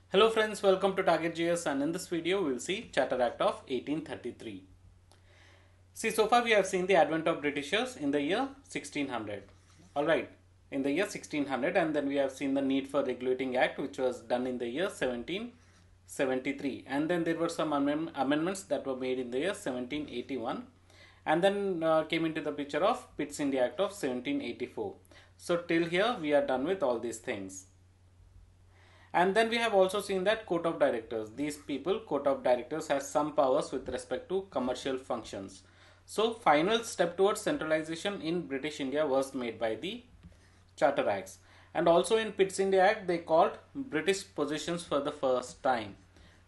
Hello friends, welcome to Target.js, and in this video we will see Charter Act of 1833. See, so far we have seen the advent of Britishers in the year 1600. Alright, in the year 1600, and then we have seen the need for regulating act which was done in the year 1773, and then there were some amendments that were made in the year 1781, and then came into the picture of Pitt's India Act of 1784. So till here we are done with all these things. And then we have also seen that court of directors. These people, court of directors, has some powers with respect to commercial functions. So final step towards centralization in British India was made by the Charter Acts. And also in Pitt's India Act, they called British possessions for the first time.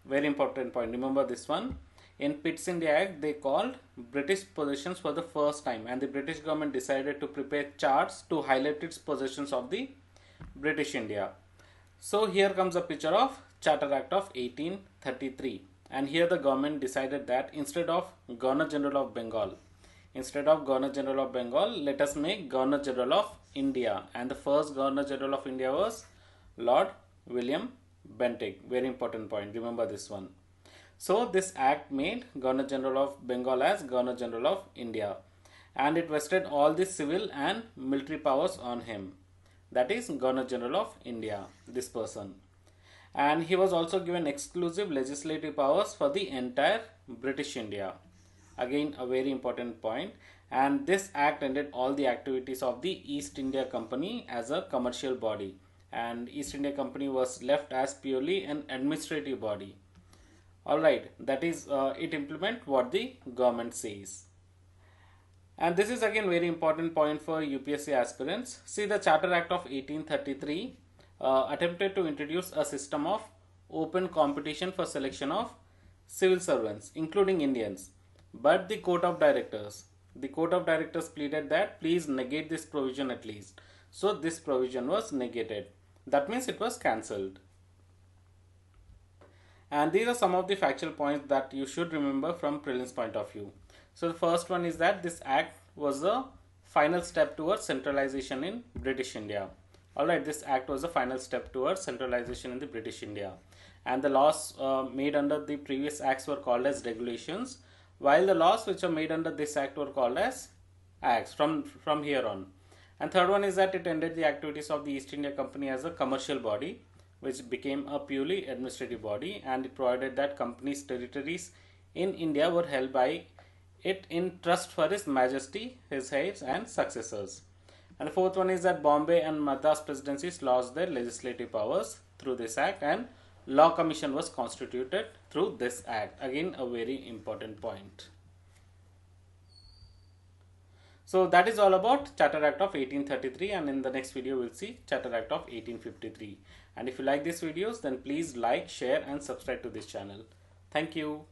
Very important point. Remember this one. In Pitt's India Act, they called British possessions for the first time, and the British government decided to prepare charts to highlight its possessions of the British India. So here comes a picture of Charter Act of 1833, and here the government decided that instead of Governor General of Bengal, let us make Governor General of India, and the first Governor General of India was Lord William Bentinck. Very important point, remember this one. So this act made Governor General of Bengal as Governor General of India, and it vested all the civil and military powers on him. That is Governor General of India, this person. And he was also given exclusive legislative powers for the entire British India. Again, a very important point. And this act ended all the activities of the East India Company as a commercial body. And East India Company was left as purely an administrative body. Alright, that is, it implement what the government says. And this is again very important point for UPSC aspirants. See, the Charter Act of 1833 attempted to introduce a system of open competition for selection of civil servants, including Indians. But the Court of Directors pleaded that please negate this provision at least. So this provision was negated. That means it was cancelled. And these are some of the factual points that you should remember from prelims point of view. So the first one is that this act was the final step towards centralization in British India. Alright, this act was the final step towards centralization in the British India. And the laws made under the previous acts were called as regulations, while the laws which are made under this act were called as acts from here on. And third one is that it ended the activities of the East India Company as a commercial body, which became a purely administrative body, and it provided that company's territories in India were held by it in trust for His Majesty, his heirs and successors. And the fourth one is that Bombay and Madras presidencies lost their legislative powers through this act, and Law Commission was constituted through this act. Again, a very important point. So that is all about Charter Act of 1833, and in the next video we'll see Charter Act of 1853. And if you like these videos, then please like, share and subscribe to this channel. Thank you.